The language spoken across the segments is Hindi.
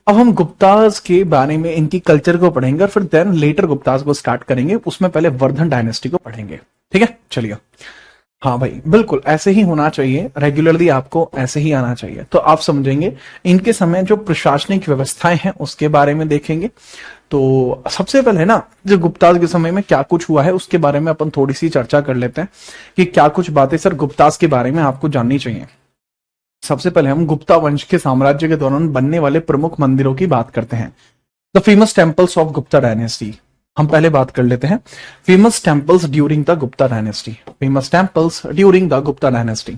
अब हम गुप्ताज के बारे में, इनकी कल्चर को पढ़ेंगे और फिर देन लेटर गुप्ताज को स्टार्ट करेंगे। उसमें पहले वर्धन डायनेस्टी को पढ़ेंगे। ठीक है, चलिए। हाँ भाई, बिल्कुल ऐसे ही होना चाहिए, रेगुलरली आपको ऐसे ही आना चाहिए, तो आप समझेंगे। इनके समय जो प्रशासनिक व्यवस्थाएं हैं उसके बारे में देखेंगे। तो सबसे पहले ना, जो गुप्ताज के समय में क्या कुछ हुआ है उसके बारे में अपन थोड़ी सी चर्चा कर लेते हैं कि क्या कुछ बातें सर गुप्ताज के बारे में आपको जाननी चाहिए। सबसे पहले हम गुप्ता वंश के साम्राज्य के दौरान बनने वाले प्रमुख मंदिरों की बात करते हैं। The famous temples of Gupta dynasty, हम पहले बात कर लेते हैं। Famous temples during the Gupta dynasty, famous temples during the Gupta dynasty.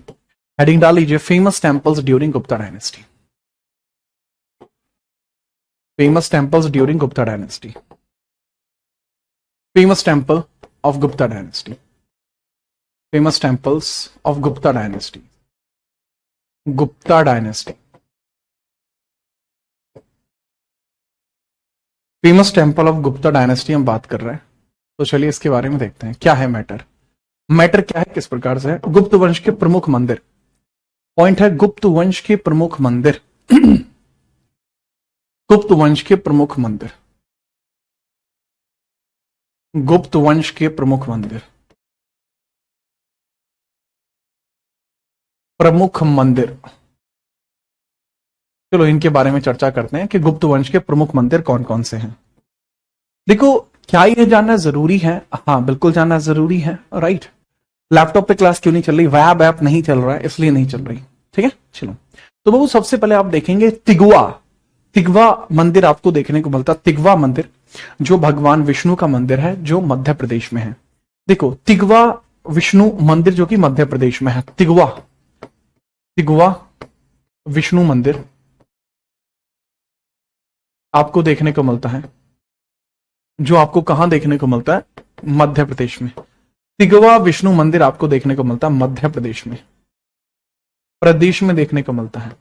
Heading डाल लीजिए, famous temples during Gupta dynasty. Famous temples during Gupta dynasty. Famous temple of Gupta dynasty. Famous temples of Gupta dynasty. Gupta dynasty. Famous temple of Gupta dynasty हम बात कर रहे हैं, तो चलिए इसके बारे में देखते हैं क्या है मैटर। मैटर क्या है, किस प्रकार से है। गुप्त वंश के प्रमुख मंदिर, पॉइंट है गुप्त वंश के प्रमुख मंदिर। गुप्त वंश के प्रमुख मंदिर, गुप्त वंश के प्रमुख मंदिर, प्रमुख मंदिर। चलो इनके बारे में चर्चा करते हैं कि गुप्त वंश के प्रमुख मंदिर कौन कौन से हैं। देखो, क्या ये जानना जरूरी है? हाँ बिल्कुल जानना जरूरी है, राइट। लैपटॉप पे क्लास क्यों नहीं चल रही? वैब ऐप नहीं चल रहा है, इसलिए नहीं चल रही। ठीक है, चलो। तो बाबू सबसे पहले आप देखेंगे तिगवा। तिगवा मंदिर आपको देखने को मिलता है। तिगवा मंदिर जो भगवान विष्णु का मंदिर है, जो मध्य प्रदेश में है। देखो, तिगवा विष्णु मंदिर जो कि मध्य प्रदेश में है। तिगवा, तिगवा विष्णु मंदिर आपको देखने को मिलता है, जो आपको कहां देखने को मिलता है? मध्य प्रदेश में। तिगवा विष्णु मंदिर आपको देखने को मिलता है मध्य प्रदेश में, प्रदेश में देखने को मिलता है।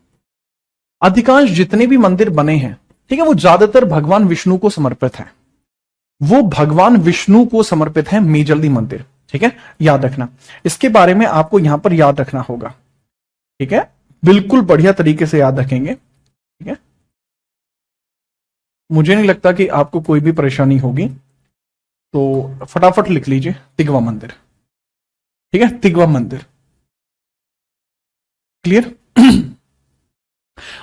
अधिकांश जितने भी मंदिर बने हैं, ठीक है, वो ज्यादातर भगवान विष्णु को समर्पित है। वो भगवान विष्णु को समर्पित है मेजरली मंदिर। ठीक है, याद रखना, इसके बारे में आपको यहां पर याद रखना होगा। ठीक है, बिल्कुल बढ़िया तरीके से याद रखेंगे। ठीक है, मुझे नहीं लगता कि आपको कोई भी परेशानी होगी, तो फटाफट लिख लीजिए तिगवा मंदिर। ठीक है, तिगवा मंदिर, क्लियर।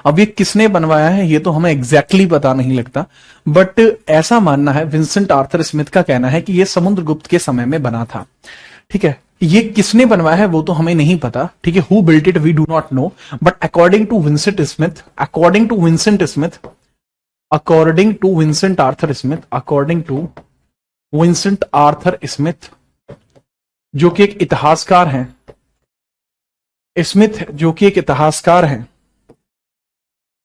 अब ये किसने बनवाया है ये तो हमें एग्जैक्टली पता नहीं लगता, बट ऐसा मानना है, विंसेंट आर्थर स्मिथ का कहना है कि ये समुद्रगुप्त के समय में बना था। ठीक है, ये किसने बनवाया है वो तो हमें नहीं पता। ठीक है, who built it we do not know, but according to Vincent Smith, according to Vincent Smith, according to Vincent Arthur Smith, according to Vincent Arthur Smith, जो कि एक इतिहासकार हैं, स्मिथ जो कि एक इतिहासकार हैं,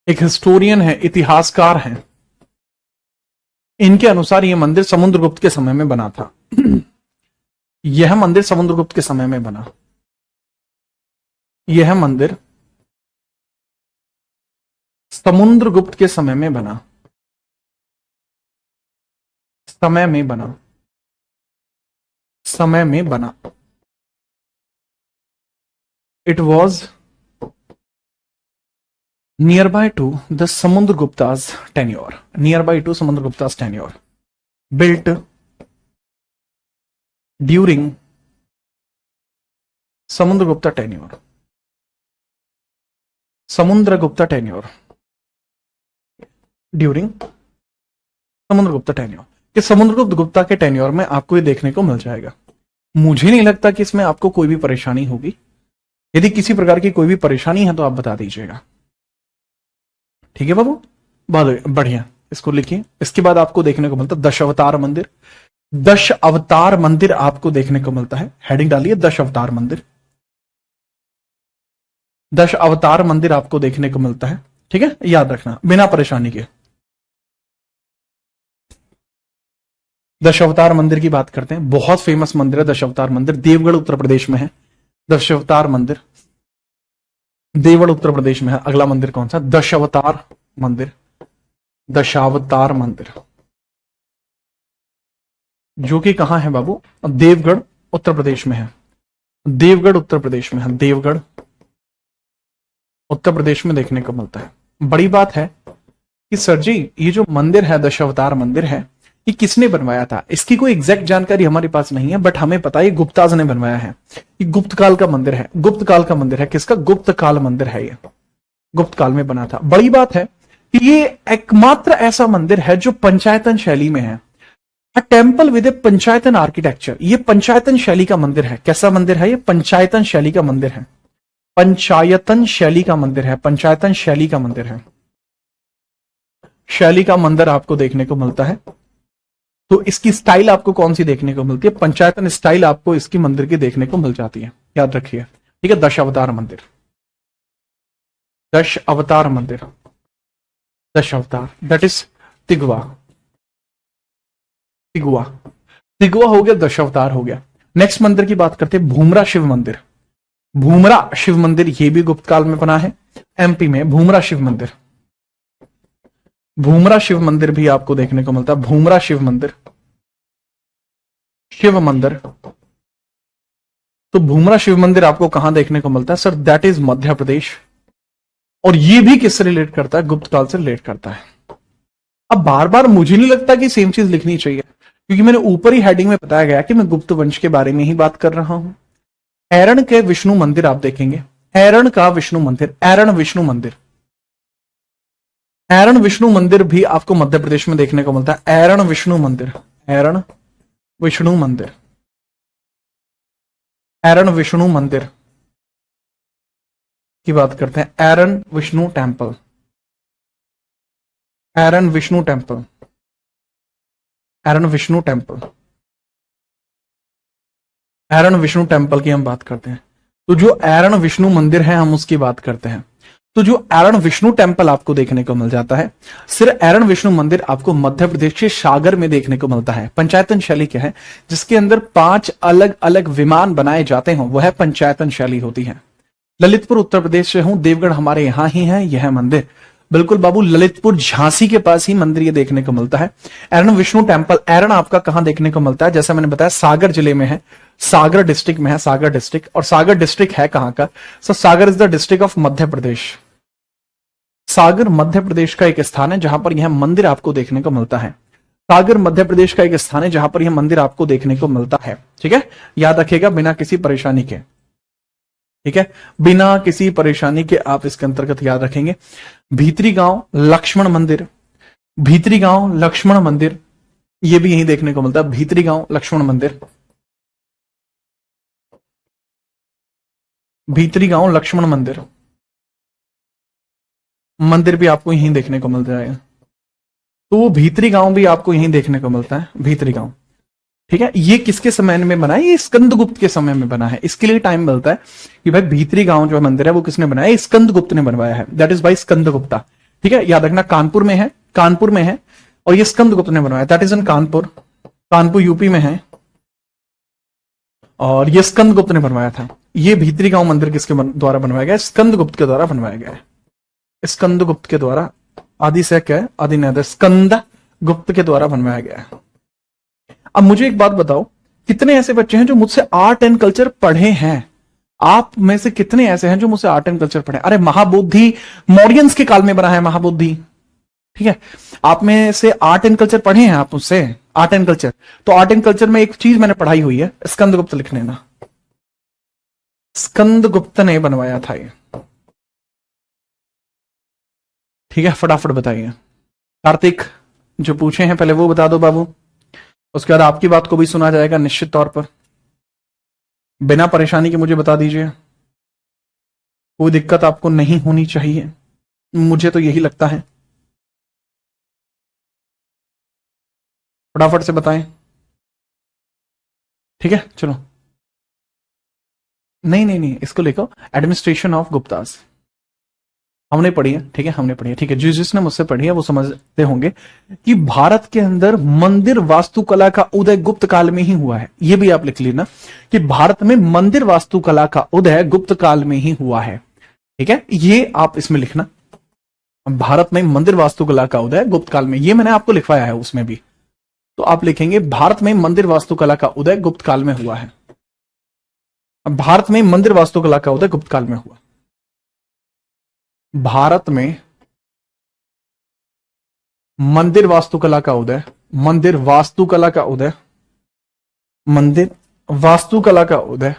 एक हिस्टोरियन है, इतिहासकार हैं, इनके अनुसार यह मंदिर समुद्रगुप्त के समय में बना था। यह मंदिर समुद्रगुप्त के समय में बना, यह मंदिर समुद्रगुप्त के समय में बना, समय में बना, समय में बना। It was nearby to the Samundragupta's tenure, nearby to Samundragupta's tenure, built during Samundragupta tenure, Samundragupta tenure, during Samundragupta tenure। कि समुद्रगुप्त गुप्ता के टेन्योर में आपको ये देखने को मिल जाएगा। मुझे नहीं लगता कि इसमें आपको कोई भी परेशानी होगी। यदि किसी प्रकार की कोई भी परेशानी है तो आप बता दीजिएगा। ठीक है बाबू, बहुत बढ़िया, इसको लिखिए। इसके बाद आपको देखने को मिलता है दश अवतार मंदिर। दश अवतार मंदिर आपको देखने को मिलता है, हेडिंग डालिए दश अवतार मंदिर। दश अवतार मंदिर आपको देखने को मिलता है। ठीक है, याद रखना बिना परेशानी के। दश अवतार मंदिर की बात करते हैं, बहुत फेमस मंदिर है दश अवतार मंदिर, देवगढ़ उत्तर प्रदेश में है। दश अवतार मंदिर देवगढ़ उत्तर प्रदेश में है। अगला मंदिर कौन सा? दशावतार मंदिर, दशावतार मंदिर, जो कि कहां है बाबू? देवगढ़ उत्तर प्रदेश में है। देवगढ़ उत्तर प्रदेश में है। देवगढ़ उत्तर प्रदेश में देखने को मिलता है। बड़ी बात है कि सर जी ये जो मंदिर है, दशावतार मंदिर है, ये किसने बनवाया था। इसकी कोई एग्जैक्ट जानकारी हमारे पास नहीं है, बट हमें पता है ये गुप्ताज ने बनवाया है। ये गुप्त काल का मंदिर है, गुप्त काल का मंदिर है। किसका? गुप्त काल मंदिर है, ये गुप्त काल में बना था। बड़ी बात है कि ये एकमात्र ऐसा मंदिर है जो पंचायतन शैली में है। A temple with a panchayatana architecture. ये पंचायतन शैली का मंदिर है। कैसा मंदिर है ये? पंचायतन शैली का मंदिर है। पंचायतन शैली का मंदिर है। पंचायतन शैली का मंदिर है। शैली का मंदिर आपको देखने को मिलता है। तो इसकी स्टाइल आपको कौन सी देखने को मिलती है? पंचायतन स्टाइल आपको इसकी मंदिर की देखने को मिल जाती है, याद रखिए। ठीक है, दश अवतार मंदिर, दश अवतार मंदिर, दश अवतार, दैट इज तिगवा। तिगवा, तिगवा हो गया, दश अवतार हो गया। नेक्स्ट मंदिर की बात करते हैं, भूमरा शिव मंदिर। भूमरा शिव मंदिर ये भी गुप्त काल में बना है, एमपी में। भूमरा शिव मंदिर, भूमरा शिव मंदिर भी आपको देखने को मिलता है। भूमरा शिव मंदिर, शिव मंदिर। तो भूमरा शिव मंदिर आपको कहां देखने को मिलता है? Sir that is Madhya Pradesh. और ये भी किससे रिलेट करता है? गुप्त काल से रिलेट करता है। अब बार बार मुझे नहीं लगता कि सेम चीज लिखनी चाहिए, क्योंकि मैंने ऊपर ही हेडिंग में बताया गया कि मैं गुप्त वंश के बारे में ही बात कर रहा हूं। ऐरण के विष्णु मंदिर आप देखेंगे, ऐरण का विष्णु मंदिर, ऐरण विष्णु मंदिर। ऐरण विष्णु मंदिर भी आपको मध्य प्रदेश में देखने को मिलता है। ऐरण विष्णु मंदिर, ऐरण विष्णु मंदिर, ऐरण विष्णु मंदिर की बात करते हैं। Eran Vishnu temple, Eran Vishnu temple, Eran Vishnu temple, Eran Vishnu temple की हम बात करते हैं। तो जो ऐरण विष्णु मंदिर है हम उसकी बात करते हैं। तो जो ऐरण विष्णु टेम्पल आपको देखने को मिल जाता है, सिर्फ ऐरण विष्णु मंदिर आपको मध्य प्रदेश के सागर में देखने को मिलता है। पंचायतन शैली क्या है? जिसके अंदर 5 अलग अलग विमान बनाए जाते हों, वह पंचायतन शैली होती है। ललितपुर उत्तर प्रदेश से हूं, देवगढ़ हमारे यहां ही है यह मंदिर। बिल्कुल बाबू, ललितपुर झांसी के पास ही मंदिर ये देखने को मिलता है। ऐरण विष्णु टेम्पल, ऐरण आपका कहां देखने को मिलता है? जैसा मैंने बताया सागर जिले में है, सागर डिस्ट्रिक्ट में है, सागर डिस्ट्रिक्ट। और सागर डिस्ट्रिक्ट है कहां का? सो सागर is the district of Madhya Pradesh. सागर मध्य प्रदेश का एक स्थान है जहां पर यह मंदिर आपको देखने को मिलता है। सागर मध्य प्रदेश का एक स्थान है जहां पर यह मंदिर आपको देखने को मिलता है। ठीक है, याद रखिएगा बिना किसी परेशानी के। ठीक है, बिना किसी परेशानी के आप इसके अंतर्गत याद रखेंगे। भीतरी गांव लक्ष्मण मंदिर, भीतरी गांव लक्ष्मण मंदिर, ये भी यही देखने को मिलता है। भीतरी गांव लक्ष्मण मंदिर, भीतरी गांव लक्ष्मण मंदिर, मंदिर भी आपको यहीं देखने को मिल जाएगा। तो वो भीतरी गांव भी आपको यहीं देखने को मिलता है, भीतरी गांव। ठीक है, ये किसके समय में बना है? ये स्कंदगुप्त के समय में बना है। इसके लिए टाइम मिलता है कि भाई भीतरी गांव जो मंदिर है वो किसने बनाया? स्कंदगुप्त ने बनवाया है, दैट इज बाई स्कंदगुप्ता। ठीक है, याद रखना कानपुर में है, कानपुर में है, और ये स्कंदगुप्त ने बनवाया, that is in Kanpur, Kanpur UP में है, और ये स्कंदगुप्त ने बनवाया था। ये भीतरी गांव मंदिर किसके द्वारा बनवाया गया? स्कंदगुप्त के द्वारा बनवाया गया है, स्कंदगुप्त के द्वारा। आदि से क्या है? आदि नैदर, स्कंद गुप्त के द्वारा बनवाया गया है। अब मुझे एक बात बताओ, कितने ऐसे बच्चे हैं जो मुझसे आर्ट एंड कल्चर पढ़े हैं? आप में से कितने ऐसे हैं जो मुझसे आर्ट एंड कल्चर पढ़े? अरे महाबोधि मौर्यंस के काल में बना है महाबोधि। ठीक है, आप में से आर्ट एंड कल्चर पढ़े हैं आप मुझसे? आर्ट एंड कल्चर, तो आर्ट एंड कल्चर में एक चीज मैंने पढ़ाई हुई है, स्कंदगुप्त लिख लेना। स्कंदगुप्त ने बनवाया था ये। ठीक है, फटाफट बताइए। कार्तिक, जो पूछे हैं पहले वो बता दो बाबू, उसके बाद आपकी बात को भी सुना जाएगा निश्चित तौर पर। बिना परेशानी के मुझे बता दीजिए, कोई दिक्कत आपको नहीं होनी चाहिए, मुझे तो यही लगता है। फटाफट से बताएं। ठीक है, चलो। नहीं नहीं नहीं, इसको लिखो, एडमिनिस्ट्रेशन ऑफ गुप्तास। हमने पढ़ी है, ठीक है, हमने पढ़ी है। ठीक है, जिसने मुझसे पढ़ी है वो समझते होंगे कि भारत के अंदर मंदिर वास्तुकला का उदय गुप्त काल में ही हुआ है। ये भी आप लिख लेना कि भारत में मंदिर वास्तुकला का उदय गुप्त काल में ही हुआ है। ठीक है, ये आप इसमें लिखना, भारत में मंदिर वास्तुकला का उदय गुप्त काल में। ये मैंने आपको लिखवाया है उसमें भी, तो आप लिखेंगे भारत में मंदिर वास्तुकला का उदय गुप्त काल में हुआ है। भारत में मंदिर वास्तुकला का उदय गुप्त काल में हुआ। भारत में मंदिर वास्तुकला का उदय, मंदिर वास्तुकला का उदय, मंदिर वास्तुकला का उदय,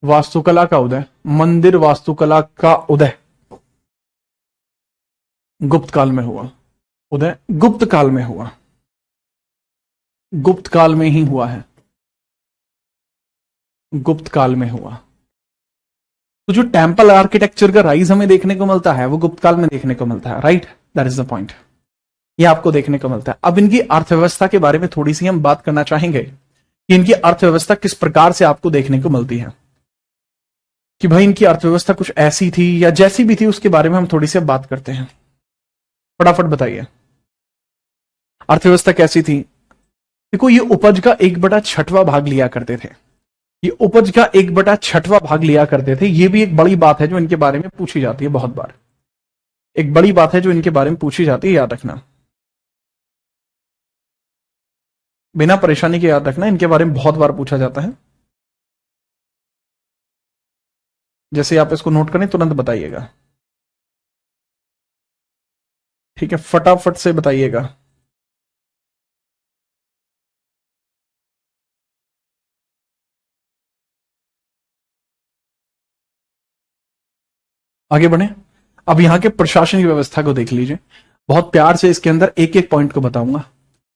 वास्तुकला का उदय, मंदिर वास्तुकला का उदय गुप्त काल में हुआ। उदय गुप्त काल में हुआ, गुप्त काल में ही हुआ है, गुप्त काल में हुआ। तो जो टेम्पल आर्किटेक्चर का राइज हमें देखने को मिलता है वो गुप्त काल में देखने को मिलता है, right, that is the point. ये आपको देखने को मिलता है। अब इनकी अर्थव्यवस्था के बारे में थोड़ी सी हम बात करना चाहेंगे कि इनकी अर्थव्यवस्था किस प्रकार से आपको देखने को मिलती है, कि भाई इनकी अर्थव्यवस्था कुछ ऐसी थी या जैसी भी थी, उसके बारे में हम थोड़ी सी बात करते हैं। फटाफट बताइए अर्थव्यवस्था कैसी थी। देखो ये उपज का 1/6 भाग लिया करते थे, ये उपज का 1/6 भाग लिया करते थे। ये भी एक बड़ी बात है जो इनके बारे में पूछी जाती है बहुत बार, एक बड़ी बात है जो इनके बारे में पूछी जाती है, याद रखना, बिना परेशानी के याद रखना, इनके बारे में बहुत बार पूछा जाता है। जैसे आप इसको नोट करें तुरंत बताइएगा, ठीक है, फटाफट से बताइएगा। आगे बढ़े। अब यहां के प्रशासनिक व्यवस्था को देख लीजिए, बहुत प्यार से इसके अंदर एक एक पॉइंट को बताऊंगा,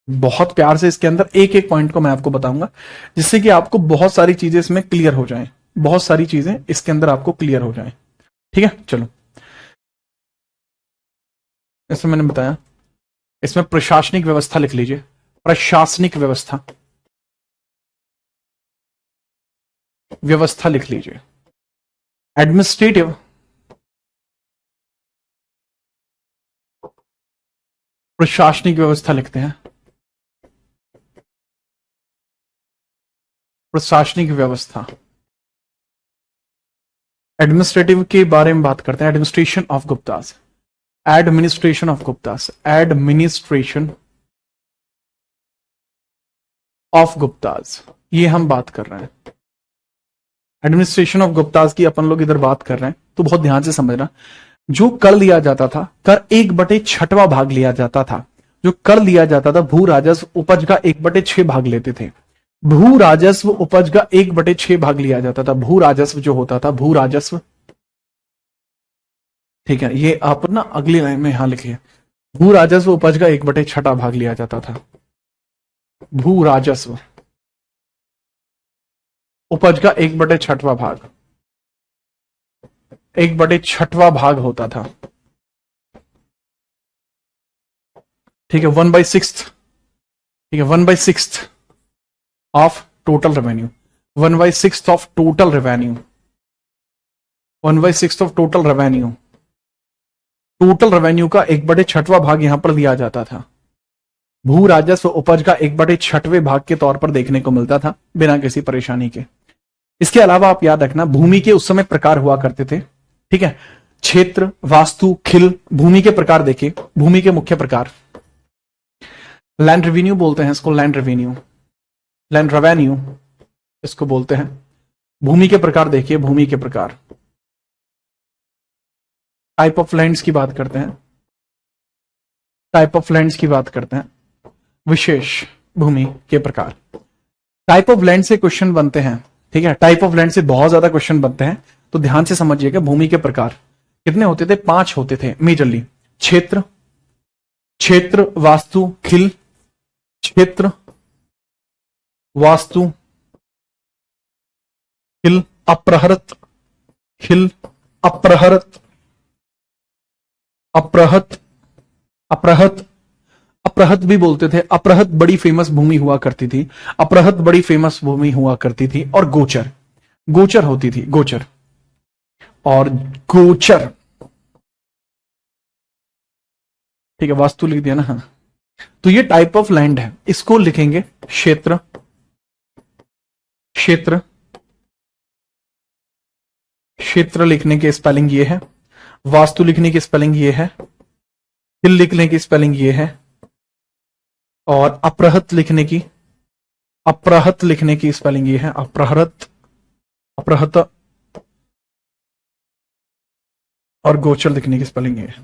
बहुत प्यार से इसके अंदर एक एक पॉइंट को मैं आपको बताऊंगा, जिससे कि आपको बहुत सारी चीजें इसमें क्लियर हो जाएं, बहुत सारी चीजें इसके अंदर आपको क्लियर हो जाएं। ठीक है, चलो इसमें मैंने बताया, इसमें प्रशासनिक व्यवस्था लिख लीजिए, प्रशासनिक व्यवस्था, व्यवस्था लिख लीजिए। एडमिनिस्ट्रेटिव, प्रशासनिक व्यवस्था लिखते हैं, प्रशासनिक व्यवस्था। एडमिनिस्ट्रेटिव के बारे में बात करते हैं, administration of Guptas, administration of Guptas, administration of Guptas, ये हम बात कर रहे हैं। एडमिनिस्ट्रेशन ऑफ गुप्तास की अपन लोग इधर बात कर रहे हैं, तो बहुत ध्यान से समझना। जो कर लिया जाता था, कर 1/6 भाग लिया जाता था, जो कर लिया जाता था, भू राजस्व उपज का 1/6 भाग लेते थे, भू राजस्व उपज का 1/6 भाग लिया जाता था, भू राजस्व जो होता था, भू राजस्व, ठीक है, ये आप ना अगली लाइन में यहां लिखिए, भू राजस्व उपज का 1/6 भाग लिया जाता था, भू राजस्व उपज का 1/6 भाग, 1/6 भाग होता था, ठीक है, 1/6, ठीक है, 1/6 of total revenue, 1/6 of total revenue, 1/6 of total revenue, total revenue का 1/6 भाग यहां पर दिया जाता था। भू राजस्व उपज का 1/6 भाग के तौर पर देखने को मिलता था, बिना किसी परेशानी के। इसके अलावा आप याद रखना, भूमि के उस समय प्रकार हुआ करते थे, ठीक है, क्षेत्र, वास्तु, खिल, भूमि के प्रकार देखिए, भूमि के मुख्य प्रकार, लैंड रेवेन्यू बोलते हैं इसको, लैंड रेवेन्यू, लैंड रेवेन्यू इसको बोलते हैं। भूमि के प्रकार देखिए, भूमि के प्रकार, टाइप ऑफ लैंड्स की बात करते हैं, टाइप ऑफ लैंड्स की बात करते हैं, विशेष भूमि के प्रकार। टाइप ऑफ लैंड से क्वेश्चन बनते हैं, ठीक है, टाइप ऑफ लैंड से बहुत ज्यादा क्वेश्चन बनते हैं, तो ध्यान से समझिएगा। भूमि के प्रकार कितने होते थे? 5 होते थे मेजरली, क्षेत्र, क्षेत्र, वास्तु, खिल, क्षेत्र, वास्तु, खिल, अप्रहृत, खिल, अप्रहृत, अपरहत, अपरहत, अपरहत भी बोलते थे। अपरहत बड़ी फेमस भूमि हुआ करती थी, अपरहत बड़ी फेमस भूमि हुआ करती थी। और गोचर, गोचर होती थी, गोचर और गोचर, ठीक है, वास्तु लिख दिया ना, हाँ। तो ये टाइप ऑफ लैंड है, इसको लिखेंगे क्षेत्र, क्षेत्र, क्षेत्र लिखने के स्पेलिंग ये है, वास्तु लिखने की स्पेलिंग ये है, खिल लिखने की स्पेलिंग ये है, और अपरहत लिखने की, अपरहत लिखने की स्पेलिंग ये है, अपरहत, अपरहत, और गोचर लिखने की स्पेलिंग है।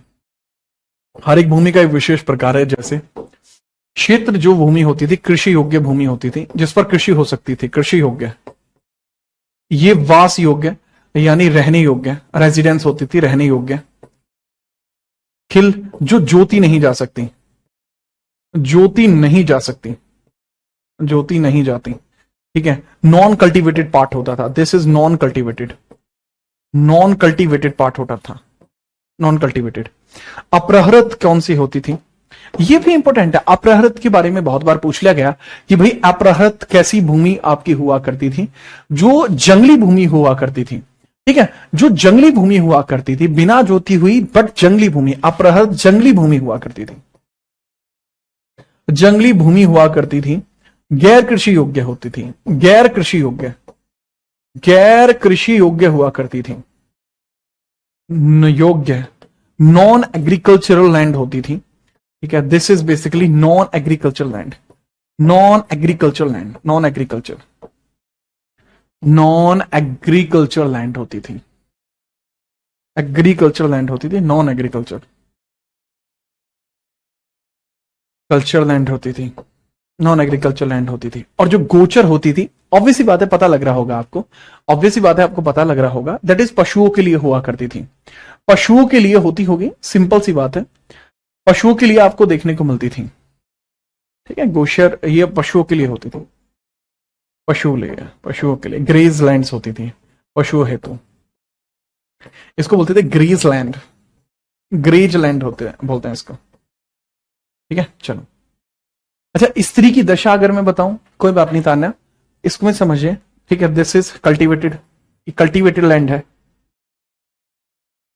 हर एक भूमि का एक विशेष प्रकार है। जैसे क्षेत्र जो भूमि होती थी कृषि योग्य भूमि होती थी, जिस पर कृषि हो सकती थी, कृषि योग्य। ये वास योग्य यानी रहने योग्य, रेजिडेंस होती थी, रहने योग्य। खिल जो ज्योति नहीं जा सकती, ज्योति नहीं जा सकती, ज्योति नहीं जाती, ठीक है। नॉन कल्टीवेटेड पार्ट होता था, this is non cultivated, non cultivated part होता था, नॉन कल्टीवेटेड। अप्रहृत कौन सी होती थी, ये भी इंपॉर्टेंट है। अप्रहृत के बारे में बहुत बार पूछ लिया गया कि भाई अप्रहृत कैसी भूमि आपकी हुआ करती थी, जो जंगली भूमि हुआ करती थी, ठीक है, जो जंगली भूमि हुआ करती थी, बिना जोती हुई बट जंगली भूमि, अप्रहृत जंगली भूमि हुआ करती थी, जंगली भूमि हुआ करती थी, गैर कृषि योग्य होती थी, गैर कृषि योग्य, गैर कृषि योग्य हुआ करती थी, योग्य, नॉन एग्रीकल्चरल लैंड होती थी, ठीक है। This is basically non agriculture land, non agriculture land, non agriculture, non agriculture land होती थी, एग्रीकल्चर लैंड होती थी, नॉन एग्रीकल्चर, कल्चर लैंड होती थी, नॉन एग्रीकल्चर लैंड होती थी। और जो गोचर होती थी, ऑब्वियसली बात है, पता लग रहा होगा आपको, ऑब्वियसली बात है, आपको पता लग रहा होगा, दैट इज पशुओं के लिए हुआ करती थी, पशुओं के लिए होती होगी, सिंपल सी बात है, पशुओं के लिए आपको देखने को मिलती थी, ठीक है। गोचर ये पशुओं के लिए होती थी, पशुओं के लिए ग्रेज लैंड्स होती थी, पशुओं हेतु, इसको बोलते थे ग्रेज लैंड, ग्रेज लैंड होते हैं, बोलते हैं इसको, ठीक है। चलो, अच्छा, स्त्री की दशा अगर मैं बताऊं, कोई बात नहीं तान्या, इसको मैं समझिए, ठीक है। This is cultivated, cultivated land है,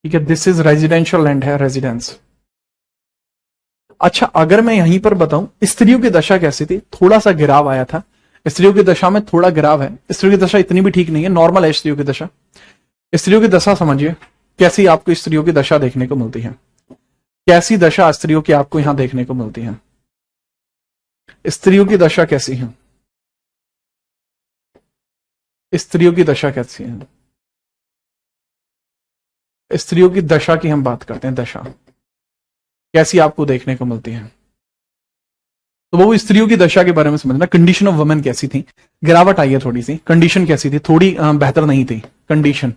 ठीक है। दिस इज रेजिडेंशियल लैंड है, रेजिडेंस। अच्छा, अगर मैं यहीं पर बताऊं स्त्रियों की दशा कैसी थी, थोड़ा सा गिराव आया था, स्त्रियों की दशा में थोड़ा गिराव है, स्त्रियों की दशा इतनी भी ठीक नहीं है, नॉर्मल है स्त्रियों की दशा। स्त्रियों की दशा समझिए, कैसी आपको स्त्रियों की दशा देखने को मिलती है, कैसी दशा स्त्रियों की आपको यहां देखने को मिलती है, स्त्रियों की दशा कैसी है, स्त्रियों की दशा कैसी है, स्त्रियों की दशा की हम बात करते हैं, दशा कैसी आपको देखने को मिलती है, तो वो स्त्रियों की दशा के बारे में समझना। कंडीशन ऑफ वुमेन कैसी थी, गिरावट आई है थोड़ी सी, कंडीशन कैसी थी, थोड़ी बेहतर नहीं थी कंडीशन।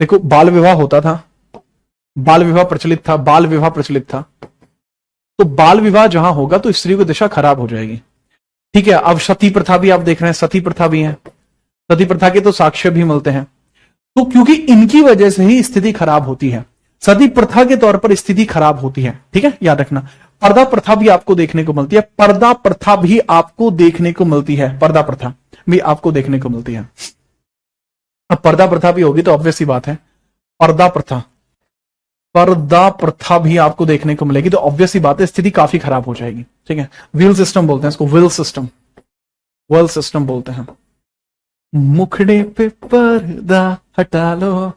देखो, बाल विवाह होता था, बाल विवाह प्रचलित था, बाल विवाह प्रचलित था, तो बाल विवाह जहां होगा तो स्त्रियों की दशा खराब हो जाएगी, ठीक है। अब सती प्रथा भी आप देख रहे हैं, सती प्रथा भी है, सती प्रथा के तो साक्ष्य भी मिलते हैं, तो क्योंकि इनकी वजह से ही स्थिति खराब होती है, सती प्रथा के तौर पर स्थिति खराब होती है, ठीक है, याद रखना। पर्दा प्रथा भी आपको देखने को मिलती है, पर्दा प्रथा भी आपको देखने को मिलती है, पर्दा प्रथा भी आपको देखने को मिलती है। अब पर्दा प्रथा भी होगी तो ऑब्वियस सी बात है, पर्दा प्रथा, पर्दा प्रथा भी आपको देखने को मिलेगी तो ऑब्वियस सी बात है, स्थिति काफी खराब हो जाएगी, ठीक है। व्हील सिस्टम बोलते हैं इसको, व्हील सिस्टम, व्हील सिस्टम बोलते हैं। मुखड़े पे पर्दा हटा लो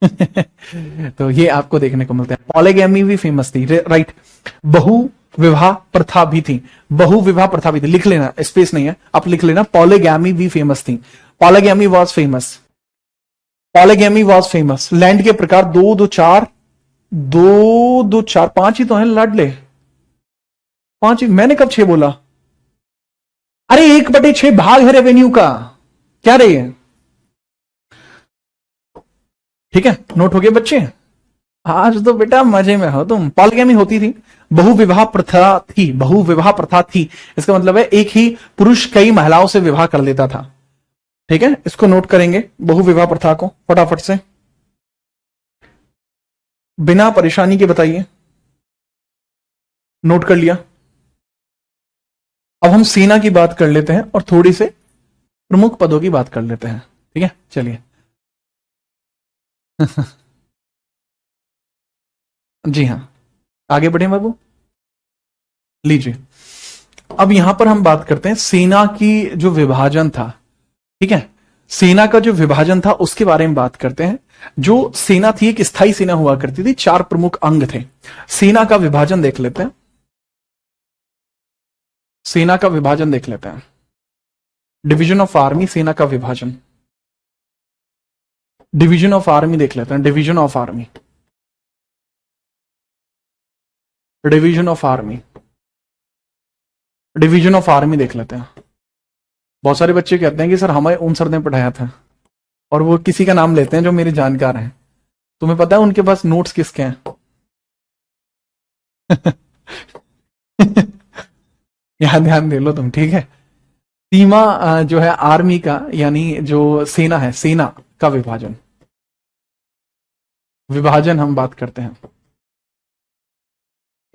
तो ये आपको देखने को मिलता है। पॉलीगैमी भी फेमस थी, राइट, बहु विवाह प्रथा भी थी, बहु विवाह प्रथा भी थी, लिख लेना, स्पेस नहीं है, आप लिख लेना, पॉलीगैमी भी फेमस थी, polygamy was famous, polygamy was famous. Land के प्रकार दो दो चार, दो दो चार, पांच ही तो है लाडले, पांच ही, मैंने कब छह बोला, अरे 1/6 भाग है रेवेन्यू का, क्या रही है, ठीक है, नोट हो गए बच्चे, आज तो बेटा मजे में हो तुम। पॉलीगैमी होती थी, बहु विवाह प्रथा थी, बहु विवाह प्रथा थी, इसका मतलब है एक ही पुरुष कई महिलाओं से विवाह कर लेता था, ठीक है, इसको नोट करेंगे बहु विवाह प्रथा को फटाफट से, बिना परेशानी के बताइए, नोट कर लिया। अब हम सेना की बात कर लेते हैं और थोड़ी से प्रमुख पदों की बात कर लेते हैं, ठीक है, चलिए जी हाँ, आगे बढ़े बाबू, लीजिए। अब यहां पर हम बात करते हैं सेना की जो विभाजन था, ठीक है, सेना का जो विभाजन था उसके बारे में बात करते हैं। जो सेना थी एक स्थायी सेना हुआ करती थी, 4 प्रमुख अंग थे। सेना का विभाजन देख लेते हैं, सेना का विभाजन देख लेते हैं, डिवीजन ऑफ आर्मी, सेना का विभाजन। डिवीजन ऑफ आर्मी देख लेते हैं, division of army, division of army, division of army देख लेते हैं। बहुत सारे बच्चे कहते हैं कि सर हमें उन सर ने पढ़ाया था, और वो किसी का नाम लेते हैं जो मेरे जानकार हैं। तुम्हें पता है उनके पास नोट्स किसके हैं? यहां ध्यान दे लो तुम, ठीक है। सीमा जो है आर्मी का, यानी जो सेना है, सेना का विभाजन, विभाजन हम बात करते हैं,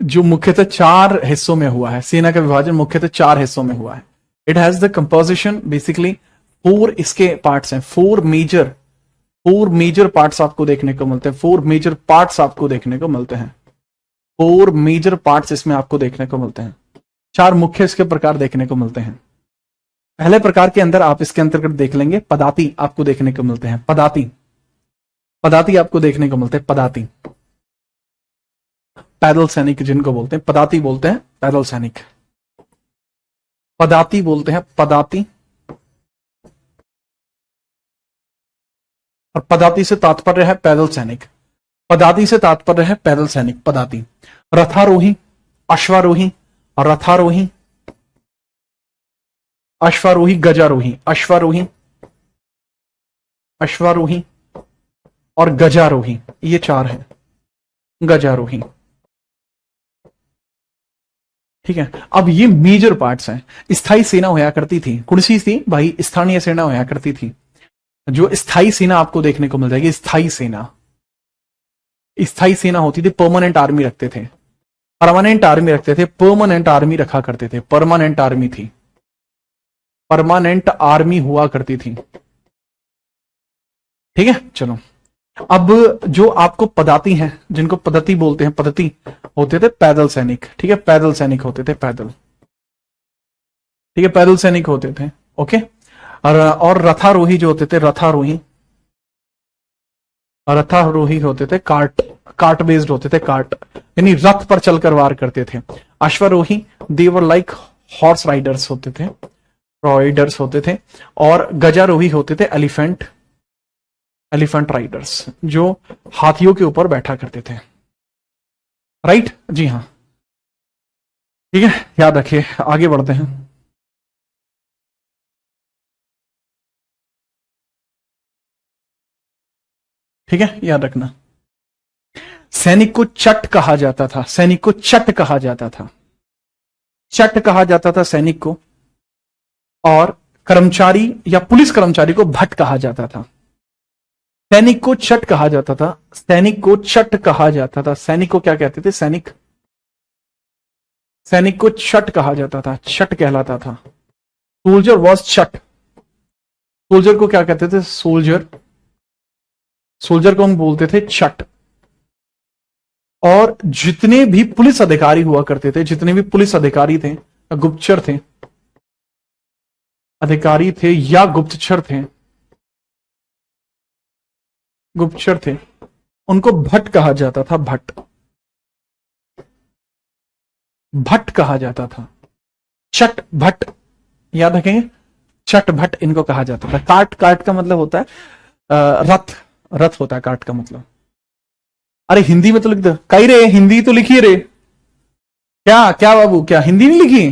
जो मुख्यतः 4 हिस्सों में हुआ है। सेना का विभाजन मुख्यतः 4 हिस्सों में हुआ है। It has the composition basically 4 इसके पार्ट्स हैं, 4 मेजर पार्ट्स आपको देखने को मिलते हैं, 4 मेजर पार्ट्स आपको देखने को मिलते हैं, 4 मेजर पार्ट्स इसमें आपको देखने को मिलते हैं। 4 मुख्य इसके प्रकार देखने को मिलते हैं। पहले प्रकार के अंदर आप इसके अंतर्गत देख लेंगे पदाती आपको देखने को मिलते हैं, पदाती, पदाती आपको देखने को मिलते हैं, पदाती, पैदल सैनिक जिनको बोलते हैं, पदाती बोलते हैं, पैदल सैनिक, पदाती बोलते हैं, पदाती। और पदाती से तात्पर्य है पैदल सैनिक, पदाती से तात्पर्य है पैदल सैनिक, पदाती। रथारोही, अश्वारोही, रथारोही, अश्वारोही, गजारोही, अश्वारोही, अश्वारोही और गजारोही, ये 4 हैं, गजारोही, ठीक है। अब ये मेजर पार्ट्स हैं। स्थायी सेना होया करती थी, कुर्सी थी भाई, स्थानीय सेना होया करती थी। जो स्थायी सेना आपको देखने को मिल जाएगी, स्थायी सेना, स्थायी सेना होती थी, परमानेंट आर्मी रखते थे, परमानेंट आर्मी रखते थे, परमानेंट आर्मी रखा करते थे, परमानेंट आर्मी थी, परमानेंट आर्मी हुआ करती थी, ठीक है। चलो, अब जो आपको पदाती हैं, जिनको पद्धति बोलते हैं, पद्धति होते थे पैदल सैनिक, ठीक है, पैदल सैनिक होते थे, पैदल, ठीक है, पैदल सैनिक होते थे, ओके। और रथारोही जो होते थे, रथारोही, रथारोही होते थे, कार्ट बेस्ड होते थे, कार्ट यानी रथ पर चलकर वार करते थे। अश्वारोही देवर लाइक हॉर्स राइडर्स होते थे, राइडर्स होते थे। और गजारोही होते थे एलिफेंट, एलिफेंट राइडर्स, जो हाथियों के ऊपर बैठा करते थे, राइट जी हाँ, ठीक है, याद रखिए। आगे बढ़ते हैं। ठीक है, याद रखना। सैनिक को चट कहा जाता था, सैनिक को चट कहा जाता था, चट कहा जाता था सैनिक को। और कर्मचारी या पुलिस कर्मचारी को भट्ट कहा जाता था। सैनिक को चट कहा जाता था, सैनिक को चट कहा जाता था। सैनिक को क्या कहते थे? सैनिक, सैनिक को चट कहा जाता था, चट कहलाता था। सोल्जर वॉज चट, सोल्जर को क्या कहते थे? सोल्जर, सोल्जर को हम बोलते थे चट। और जितने भी पुलिस अधिकारी हुआ करते थे, जितने भी पुलिस अधिकारी थे, गुप्तचर थे, अधिकारी थे या गुप्तचर थे, गुप्तचर थे, उनको भट्ट कहा जाता था, भट्ट, भट्ट कहा जाता था। चट भट्ट याद रखेंगे, चट भट्ट इनको कहा जाता था। काट, काट का मतलब होता है रथ, रथ होता है काट का मतलब। अरे हिंदी में तो लिख दो, कही रे हिंदी तो लिखिए रे। क्या क्या बाबू, क्या हिंदी नहीं लिखी?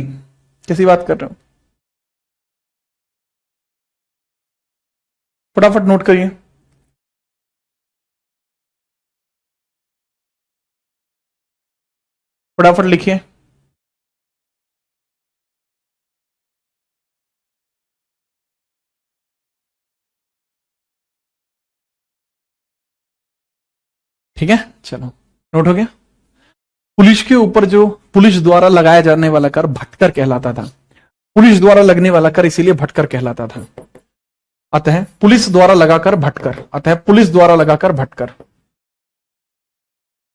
कैसी बात कर रहे हो? फटाफट नोट करिए। फटाफट लिखिए। ठीक है, चलो नोट हो गया। पुलिस के ऊपर जो पुलिस द्वारा लगाया जाने वाला कर भटकर कहलाता था। पुलिस द्वारा लगने वाला कर इसीलिए भटकर कहलाता था। अतः पुलिस द्वारा लगाकर भटकर, अतः पुलिस द्वारा लगाकर भटकर,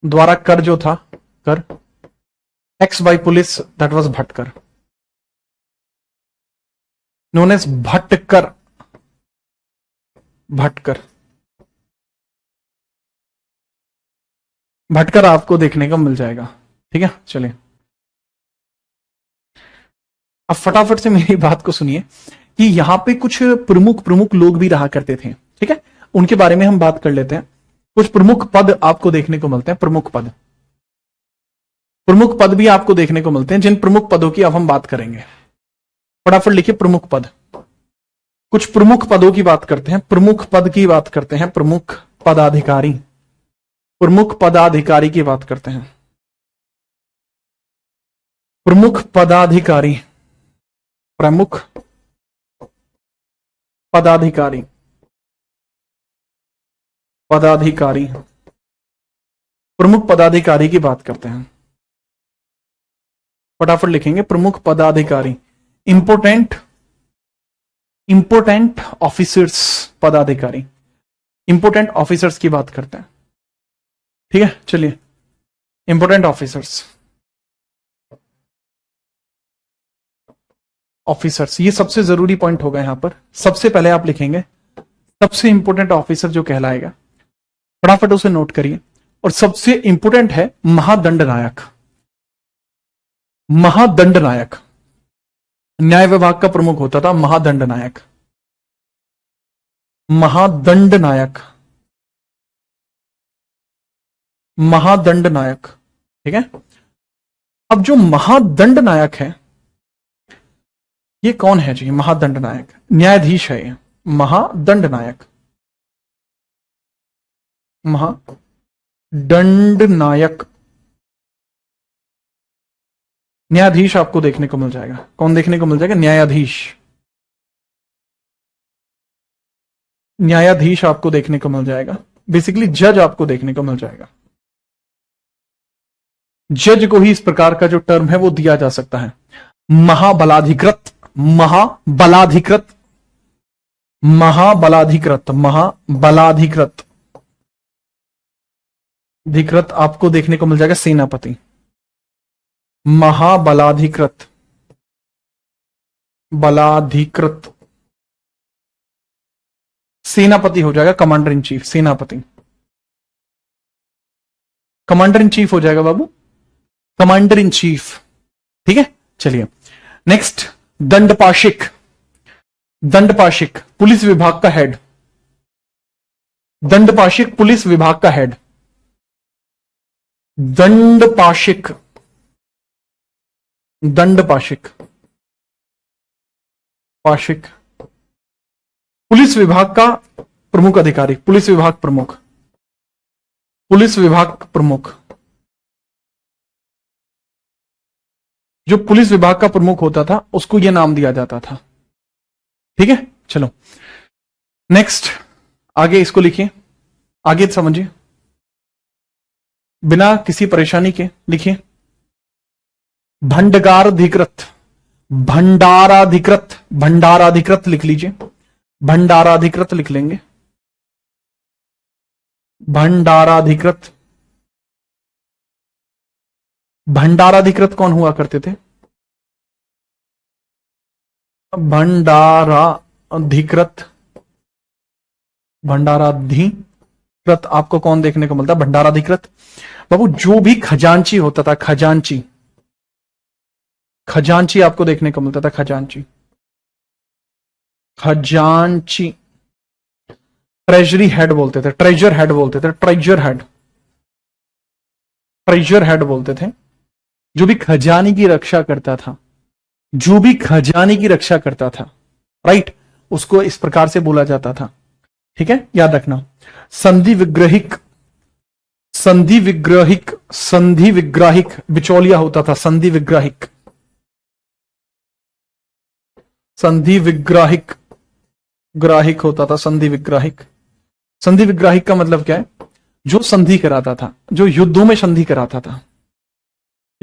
द्वारा कर जो था, कर एक्स बाई police, that was Bhatkar, known as Bhatkar, Bhatkar, Bhatkar आपको देखने को मिल जाएगा। ठीक है, चलिए अब फटाफट से मेरी बात को सुनिए कि यहां पे कुछ प्रमुख प्रमुख लोग भी रहा करते थे। ठीक है, उनके बारे में हम बात कर लेते हैं। कुछ प्रमुख पद आपको देखने को मिलते हैं, प्रमुख पद, प्रमुख पद भी आपको देखने को मिलते हैं, जिन प्रमुख पदों की अब हम बात करेंगे। फटाफट लिखिए प्रमुख पद। कुछ प्रमुख पदों की बात करते हैं, प्रमुख पद की बात करते हैं, प्रमुख पदाधिकारी, प्रमुख पदाधिकारी की बात करते हैं, प्रमुख पदाधिकारी, प्रमुख पदाधिकारी, पदाधिकारी, प्रमुख पदाधिकारी की बात करते हैं। फटाफट लिखेंगे प्रमुख पदाधिकारी, इंपोर्टेंट, इंपोर्टेंट ऑफिसर्स, पदाधिकारी, इंपोर्टेंट ऑफिसर्स की बात करते हैं। ठीक है, चलिए इंपोर्टेंट ऑफिसर्स, ऑफिसर्स, ये सबसे जरूरी पॉइंट होगा यहां पर। सबसे पहले आप लिखेंगे सबसे इंपोर्टेंट ऑफिसर जो कहलाएगा, फटाफट उसे नोट करिए। और सबसे इंपोर्टेंट है महादंड नायक, महादंड नायक, न्याय विभाग का प्रमुख होता था महादंड नायक, महादंड नायक, महादंड नायक। ठीक है, अब जो महादंड नायक है ये कौन है जी? महादंड नायक न्यायाधीश है, ये महादंड नायक, महादंड नायक न्यायाधीश आपको देखने को मिल जाएगा। कौन देखने को मिल जाएगा? न्यायाधीश, न्यायाधीश आपको देखने को मिल जाएगा। बेसिकली जज आपको देखने को मिल जाएगा। जज को ही इस प्रकार का जो टर्म है वो दिया जा सकता है, महाबलाधिकृत, महाबलाधिकृत, महाबलाधिकृत, महाबलाधिकृत, अधिकृत आपको देखने को मिल जाएगा सेनापति, महाबलाधिकृत, बलाधिकृत, सेनापति हो जाएगा कमांडर इन चीफ, सेनापति, कमांडर इन चीफ हो जाएगा बाबू, कमांडर इन चीफ। ठीक है, चलिए नेक्स्ट, दंडपाशिक, दंडपाशिक पुलिस विभाग का हेड, दंडपाशिक पुलिस विभाग का हेड, दंडपाशिक, दंडपाशिक, पाशिक पुलिस विभाग का प्रमुख अधिकारी, पुलिस विभाग प्रमुख, पुलिस विभाग प्रमुख। जो पुलिस विभाग का प्रमुख होता था उसको यह नाम दिया जाता था। ठीक है, चलो नेक्स्ट, आगे इसको लिखिए, आगे समझिए बिना किसी परेशानी के लिखिए। भंडाराधिकृत, भंडाराधिकृत, भंडाराधिकृत लिख लीजिए, भंडाराधिकृत लिख लेंगे, भंडाराधिकृत। भंडाराधिकृत कौन हुआ करते थे? भंडाराधिकृत, भंडाराधिकृत आपको कौन देखने को मिलता है? भंडाराधिकृत बाबू जो भी खजांची होता था, खजांची, खजांची आपको देखने को मिलता था, खजांची, खजांची। ट्रेजरी हेड बोलते थे, ट्रेजर हेड बोलते थे, ट्रेजर हेड, ट्रेजर हेड बोलते थे। जो भी खजाने की रक्षा करता था, जो भी खजाने की रक्षा करता था, राइट, उसको इस प्रकार से बोला जाता था। ठीक है, याद रखना। संधि विग्रहिक, संधि विग्रहिक, संधि विग्राहिक बिचौलिया होता था, संधि विग्राहिक, संधि विग्राहिक, ग्राहिक होता था, संधि विग्राहिक। संधि विग्राहिक का मतलब क्या है? जो संधि कराता था, जो युद्धों में संधि कराता था,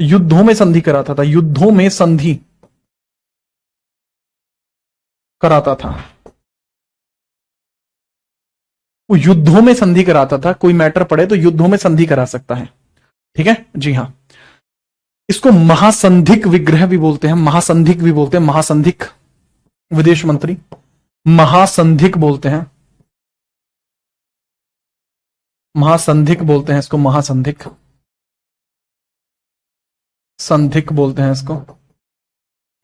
युद्धों में संधि कराता था, युद्धों में संधि कराता था, वो युद्धों में संधि कराता था। कोई मैटर पड़े तो युद्धों में संधि करा सकता है। ठीक है, जी हां। इसको महासंधिक विग्रह भी बोलते हैं, महासंधिक भी बोलते हैं, महासंधिक, विदेश मंत्री, महासंधिक बोलते हैं, महासंधिक बोलते हैं इसको, महासंधिक, संधिक बोलते हैं इसको,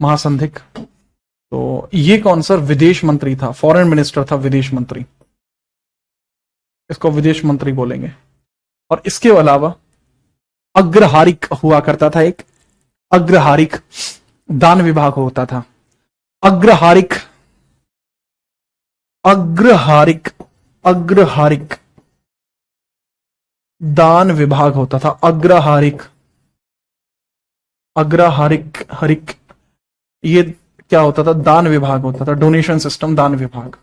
महासंधिक। तो ये कौन सा? विदेश मंत्री था, फॉरेन मिनिस्टर था, विदेश मंत्री। इसको विदेश मंत्री बोलेंगे। और इसके अलावा अग्रहारिक हुआ करता था एक, अग्रहारिक दान विभाग होता था। अग्रहारिक, अग्रहारिक, अग्रहारिक दान विभाग होता था। अग्रहारिक, अग्रहारिक, हरिक, ये क्या होता था? दान विभाग होता था। डोनेशन सिस्टम, दान विभाग।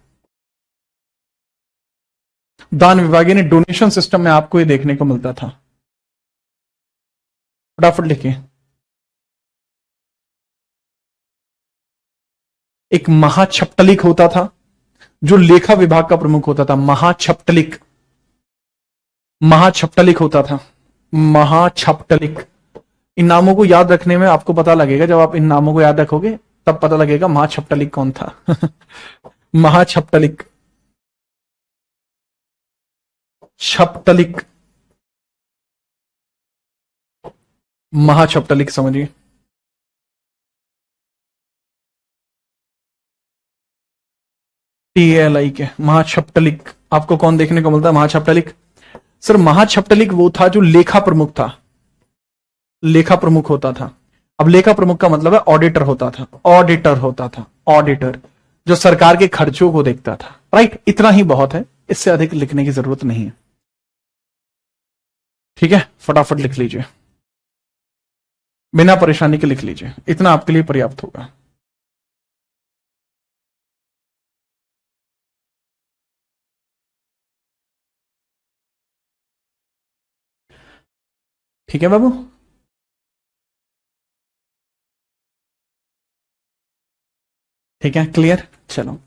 दान विभाग यानी डोनेशन सिस्टम में आपको ये देखने को मिलता था। फटाफट लिखिए। एक महाछपटलिक होता था जो लेखा विभाग का प्रमुख होता था। महाछपटलिक, महाछपटलिक होता था। महाछपटलिक। इन नामों को याद रखने में आपको पता लगेगा, जब आप इन नामों को याद रखोगे तब पता लगेगा महाछपटलिक कौन था। महाछपटलिक, छपटलिक, महाछपटलिक समझिए। TLI के महाछपटलिक आपको कौन देखने को मिलता है? महाछपटलिक। सर महाछपटलिक वो था जो लेखा प्रमुख था, लेखा प्रमुख होता था। अब लेखा प्रमुख का मतलब है ऑडिटर होता था, ऑडिटर होता था, ऑडिटर जो सरकार के खर्चों को देखता था। राइट, इतना ही बहुत है, इससे अधिक लिखने की जरूरत नहीं है। ठीक है, फटाफट लिख लीजिए, बिना परेशानी के लिख लीजिए, इतना आपके लिए पर्याप्त होगा। ठीक है बाबू, ठीक है, क्लियर। चलो,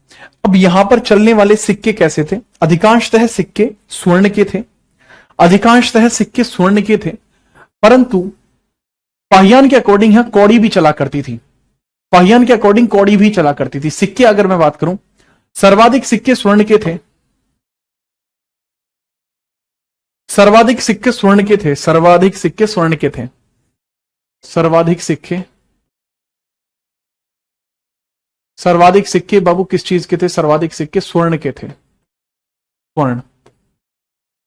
अब यहां पर चलने वाले सिक्के कैसे थे? अधिकांशतः सिक्के स्वर्ण के थे, अधिकांशतः सिक्के स्वर्ण के थे, परंतु पाहियान के अकॉर्डिंग यहां कौड़ी भी चला करती थी। पाहियान के अकॉर्डिंग कौड़ी भी चला करती थी। सिक्के अगर मैं बात करूं, सर्वाधिक सिक्के स्वर्ण के थे, सर्वाधिक सिक्के स्वर्ण के थे, सर्वाधिक सिक्के स्वर्ण के थे, सर्वाधिक सिक्के, सर्वाधिक सिक्के बाबू किस चीज के थे? सर्वाधिक सिक्के स्वर्ण के थे, स्वर्ण,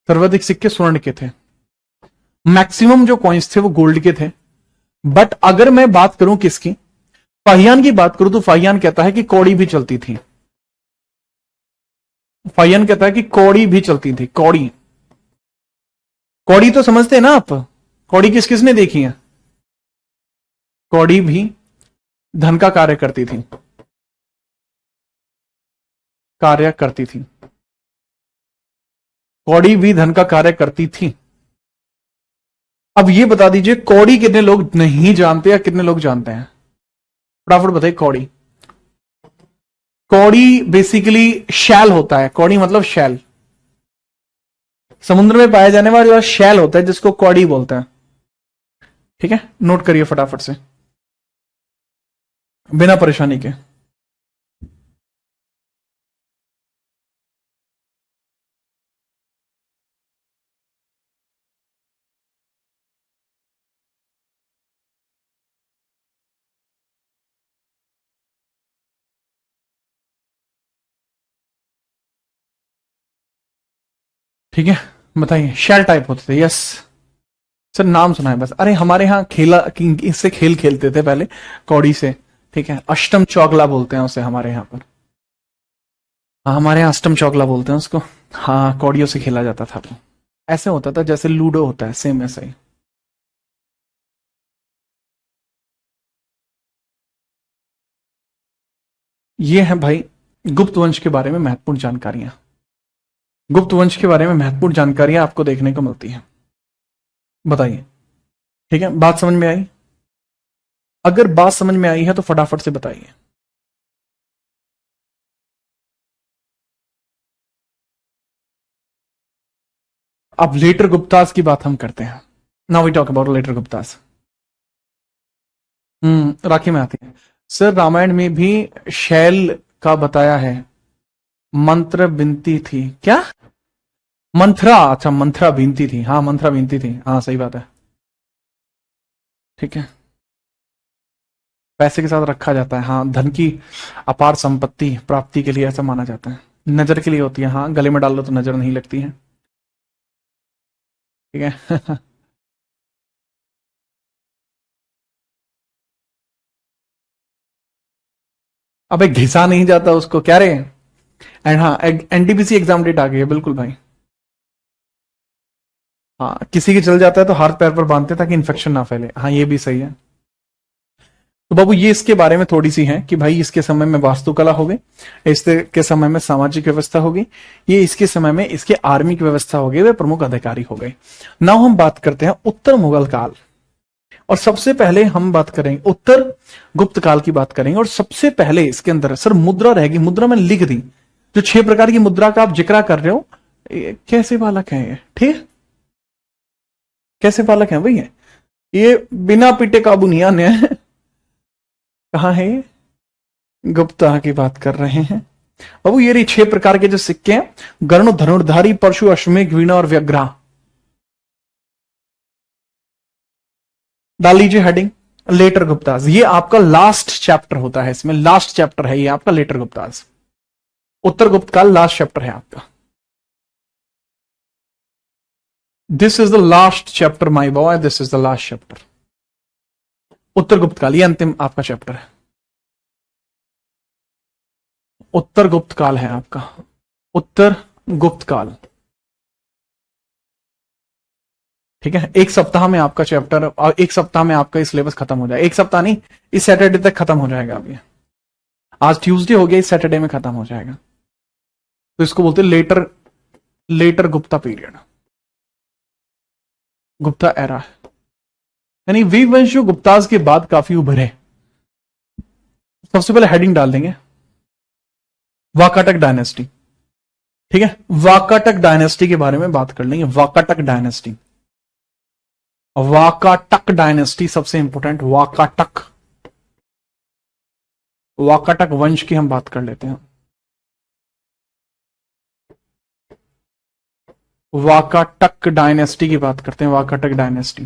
सर्वाधिक सिक्के स्वर्ण के थे। मैक्सिमम जो कॉइन्स थे वो गोल्ड के थे। बट अगर मैं बात करूं किसकी, फाहियान की बात करूं, तो फाहियान कहता है कि कौड़ी भी चलती थी। फाहियान कहता है कि कौड़ी भी चलती थी। कौड़ी, कौड़ी तो समझते हैं ना आप? कौड़ी किस किसने देखी है? कौड़ी भी धन का कार्य करती थी, कार्य करती थी। कौड़ी भी धन का कार्य करती थी। अब ये बता दीजिए कौड़ी कितने लोग नहीं जानते या कितने लोग जानते हैं? फटाफट बताइए। कौड़ी, कौड़ी बेसिकली शैल होता है। कौड़ी मतलब शैल, समुद्र में पाया जाने वाला शैल होता है जिसको कौड़ी बोलते हैं। ठीक है, नोट करिए फटाफट से, बिना परेशानी के। ठीक है, बताइए। शैल टाइप होते थे, यस सर, नाम सुना है बस। अरे हमारे यहाँ खेला, इससे खेल खेलते थे पहले कौड़ी से। ठीक है, अष्टम चौगला बोलते हैं उसे हमारे यहाँ पर। हाँ, हमारे यहाँ अष्टम चौगला बोलते हैं उसको। हाँ, कौड़ियों से खेला जाता था वो। ऐसे होता था जैसे लूडो होता है, सेम ऐसा ही। ये है भाई गुप्त वंश के बारे में महत्वपूर्ण जानकारियां। गुप्त वंश के बारे में महत्वपूर्ण जानकारियां आपको देखने को मिलती हैं। बताइए, ठीक है, बात समझ में आई? अगर बात समझ में आई है तो फटाफट से बताइए। अब लेटर गुप्तास की बात हम करते हैं। Now we talk about later Guptas. राखी में आती है। सर रामायण में भी शैल का बताया है, मंत्र बिनती थी क्या? मंथरा, अच्छा मंथरा बीनती थी। हाँ, मंथरा बीनती थी, हाँ सही बात है। ठीक है, पैसे के साथ रखा जाता है। हाँ, धन की अपार संपत्ति प्राप्ति के लिए ऐसा माना जाता है। नजर के लिए होती है, हाँ, गले में डाल लो तो नजर नहीं लगती है। ठीक है। अबे घिसा नहीं जाता उसको क्या रे। एंड हाँ, एनटीपीसी एग्जाम डेट आ गई है, बिल्कुल भाई। हाँ, किसी के चल जाता है तो हाथ पैर पर बांधते हैं ताकि इन्फेक्शन ना फैले। हाँ, ये भी सही है। तो बाबू ये इसके बारे में थोड़ी सी है कि भाई इसके समय में वास्तुकला हो गई, इसके समय में सामाजिक व्यवस्था हो गई, ये इसके समय में इसके आर्मी की व्यवस्था हो गई, वे प्रमुख अधिकारी हो गए। नाउ हम बात करते हैं उत्तर मुगल काल। और सबसे पहले हम बात करेंगे उत्तर गुप्त काल की बात करेंगे। और सबसे पहले इसके अंदर सर मुद्रा रहेगी, मुद्रा मैंने लिख दी। जो 6 प्रकार की मुद्रा का आप जिक्र कर रहे हो, कैसे बालक है ये, ठीक, कैसे बालक है भैया, ये बिना पिटे काबू नहीं आने हैं। कहां है ये, गुप्ता की बात कर रहे हैं बाबू। ये रही 6 प्रकार के जो सिक्के हैं, गरुण, धनुर्धारी, परशु, अश्वमेघ, वीणा और व्यग्रा। डाल लीजिए हेडिंग लेटर गुप्ताज। ये आपका लास्ट चैप्टर होता है, इसमें लास्ट चैप्टर है ये आपका लेटर गुप्ताज। उत्तर गुप्त काल लास्ट चैप्टर है आपका। This is the last chapter my boy, this is the last chapter. उत्तर गुप्त काल ये अंतिम आपका चैप्टर है। उत्तर गुप्त काल है आपका, उत्तर गुप्त काल। ठीक है, एक सप्ताह में आपका चैप्टर और एक सप्ताह में आपका सिलेबस खत्म हो जाए। एक सप्ताह नहीं, इस सैटरडे तक खत्म हो जाएगा। अब ये आज ट्यूसडे हो गया, इस सैटरडे में खत्म हो जाएगा। तो इसको बोलते हैं later Gupta period, Gupta era. यानी वीर वंश जो गुप्ताज के बाद काफी उभरे। सबसे पहले हेडिंग डाल देंगे वाकाटक डायनेस्टी। ठीक है, वाकाटक डायनेस्टी के बारे में बात कर लेंगे। वाकाटक डायनेस्टी, वाकाटक डायनेस्टी सबसे इंपोर्टेंट। वाकाटक वंश की हम बात कर लेते हैं। वाकाटक डायनेस्टी की बात करते हैं। वाकाटक डायनेस्टी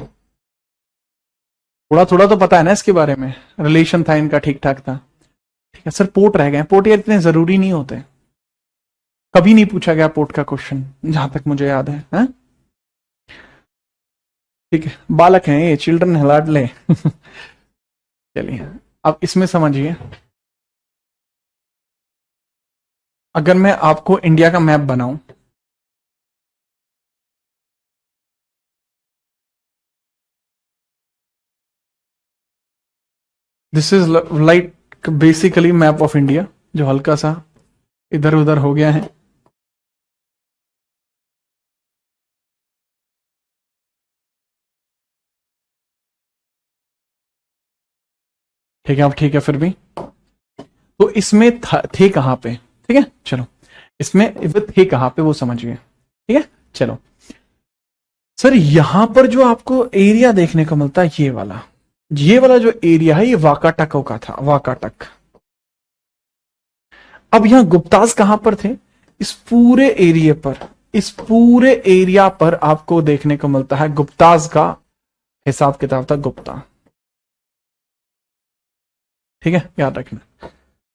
थोड़ा थोड़ा तो पता है ना इसके बारे में, रिलेशन था इनका ठीक ठाक था। ठीक है सर, पोर्ट रह गए। पोर्ट यार इतने जरूरी नहीं होते, कभी नहीं पूछा गया पोर्ट का क्वेश्चन जहां तक मुझे याद है? ठीक है, बालक हैं ये, चिल्ड्रन है, लाडले। चलिए अब इसमें समझिए, अगर मैं आपको इंडिया का मैप बनाऊं, this is like basically map of India, जो हल्का सा इधर उधर हो गया है। ठीक है, अब ठीक है फिर भी। तो इसमें थे कहां पे? ठीक है, चलो इसमें थे कहां पे वो समझिए। ठीक है, चलो सर, यहां पर जो आपको एरिया देखने को मिलता है, ये वाला जो एरिया है, ये वाकाटकों का था, वाकाटक। अब यहां गुप्ताज कहां पर थे? इस पूरे एरिया पर, इस पूरे एरिया पर आपको देखने को मिलता है गुप्ताज का हिसाब किताब था, गुप्ता। ठीक है, याद रखना।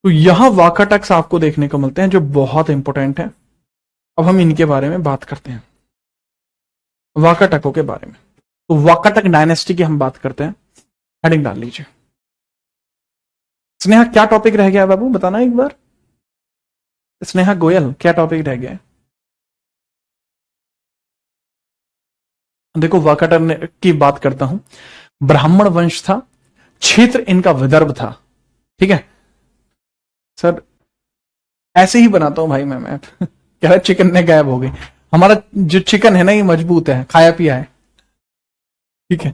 तो यहां वाकाटक्स आपको देखने को मिलते हैं जो बहुत इंपॉर्टेंट है। अब हम इनके बारे में बात करते हैं, वाकाटकों के बारे में। तो वाकाटक डायनेस्टी की हम बात करते हैं। हेडिंग डाल लीजिए। स्नेहा, क्या टॉपिक रह गया बाबू, बताना एक बार। स्नेहा गोयल, क्या टॉपिक रह गया है? देखो, वाकाटक की बात करता हूं। ब्राह्मण वंश था, क्षेत्र इनका विदर्भ था। ठीक है सर, ऐसे ही बनाता हूं भाई मैं मैप। कह रहा चिकन ने गायब हो गई। हमारा जो चिकन है ना, ये मजबूत है, खाया पिया है। ठीक है,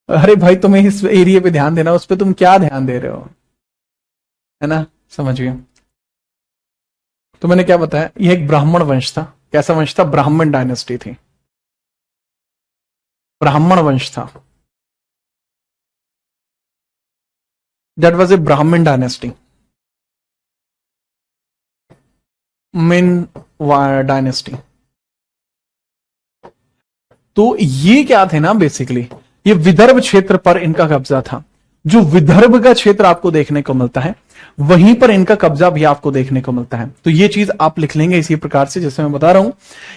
अरे भाई तुम्हें इस एरिया पे ध्यान देना, उस पे तुम क्या ध्यान दे रहे हो, है ना, समझ गए। तो मैंने क्या बताया, ये एक ब्राह्मण वंश था। कैसा वंश था? ब्राह्मण डायनेस्टी थी, ब्राह्मण वंश था। दैट वाज ए ब्राह्मण डायनेस्टी, मिन डायनेस्टी। तो ये क्या थे ना, बेसिकली ये विदर्भ क्षेत्र पर इनका कब्जा था। जो विदर्भ का क्षेत्र आपको देखने को मिलता है, वहीं पर इनका कब्जा भी आपको देखने को मिलता है। तो ये चीज आप लिख लेंगे इसी प्रकार से, जैसे मैं बता रहा हूं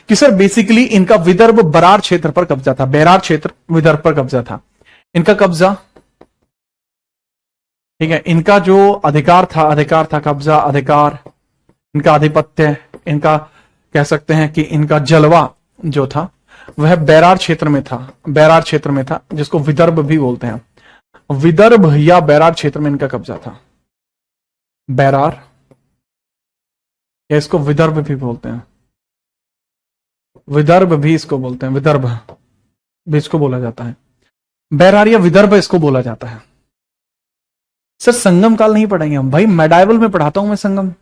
कि सर बेसिकली इनका विदर्भ बरार क्षेत्र पर कब्जा था, बैरार क्षेत्र विदर्भ पर कब्जा था इनका कब्जा। ठीक है, इनका जो अधिकार था कब्जा, अधिकार, इनका आधिपत्य, इनका कह सकते हैं कि इनका जलवा जो था वह बैरार क्षेत्र में था, बैरार क्षेत्र में था, जिसको विदर्भ भी बोलते हैं। विदर्भ या बैरार क्षेत्र में इनका कब्जा था, बैरार, या इसको विदर्भ भी बोलते हैं, विदर्भ भी इसको बोलते हैं, विदर्भ भी इसको बोला जाता है, बैरार या विदर्भ इसको बोला जाता है। सर संगम काल नहीं पढ़ेंगे हम, भाई मेडाइवल में पढ़ाता हूं मैं संगम,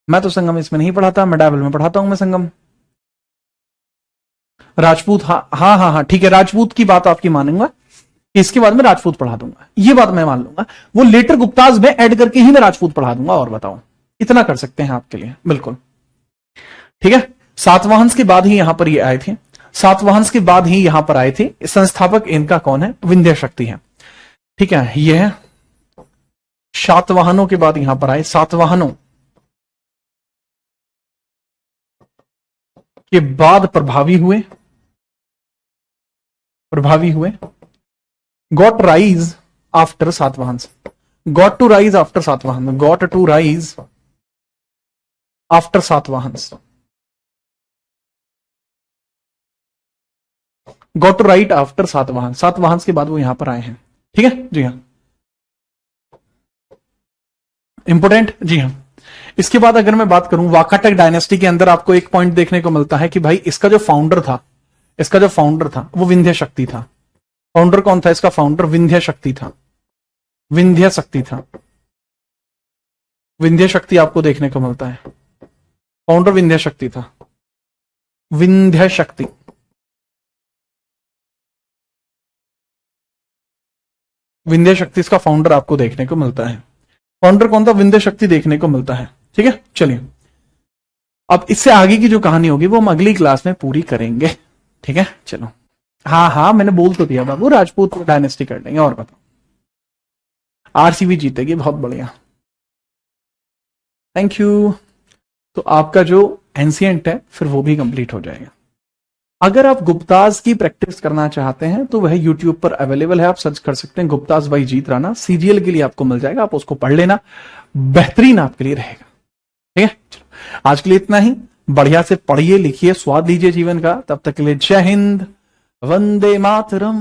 मैं तो संगम इसमें नहीं पढ़ाता, मेडाइवल में पढ़ाता हूं मैं संगम। राजपूत, हाँ ठीक है, राजपूत की बात आपकी मानूंगा, इसके बाद में राजपूत पढ़ा दूंगा, ये बात मैं मान लूंगा, वो लेटर गुप्ताज में ऐड करके ही मैं राजपूत पढ़ा दूंगा। और बताओ, इतना कर सकते हैं आपके लिए, बिल्कुल ठीक है। सातवाहंस के बाद ही यहां पर ये आए थे, सातवाहंस के बाद ही यहां पर आए थे। संस्थापक इनका कौन है? विंध्य शक्ति है, ठीक है। ये है सातवाहनों के बाद यहां पर आए, सातवाहनों के बाद प्रभावी हुए, got rise after Satavahanas, got to rise after Satavahana, got to rise after Satavahanas, got to right after Satavahana, Satavahanas के बाद वो यहां पर आए हैं, ठीक है जी हाँ, इंपोर्टेंट जी हाँ। इसके बाद अगर मैं बात करूं वाकाटक डायनेस्टी के अंदर, आपको एक पॉइंट देखने को मिलता है कि भाई इसका जो फाउंडर था, वो विंध्य शक्ति था। फाउंडर कौन था इसका? फाउंडर विंध्य शक्ति था, विंध्य शक्ति आपको देखने को मिलता है, फाउंडर विंध्य शक्ति था, विंध्य शक्ति। विंध्य शक्ति इसका फाउंडर आपको देखने को मिलता है। फाउंडर कौन था? विंध्य शक्ति देखने को मिलता है, ठीक है। चलिए अब इससे आगे की जो कहानी होगी वो हम अगली क्लास में पूरी करेंगे, ठीक है। चलो हाँ मैंने बोल तो दिया बाबू, राजपूत डायनेस्टी कर लेंगे। और बताओ, आरसीबी जीतेगी, बहुत बढ़िया, थैंक यू। तो आपका जो एंशिएंट है फिर वो भी कंप्लीट हो जाएगा। अगर आप गुप्ताज की प्रैक्टिस करना चाहते हैं तो वह यूट्यूब पर अवेलेबल है, आप सर्च कर सकते हैं Gupta's by Jeet Rana, serial के लिए आपको मिल जाएगा, आप उसको पढ़ लेना, बेहतरीन आपके लिए रहेगा, ठीक है। चलो आज के लिए इतना ही, बढ़िया से पढ़िए लिखिए, स्वाद लीजिए जीवन का। तब तक के लिए जय हिंद, वंदे मातरम।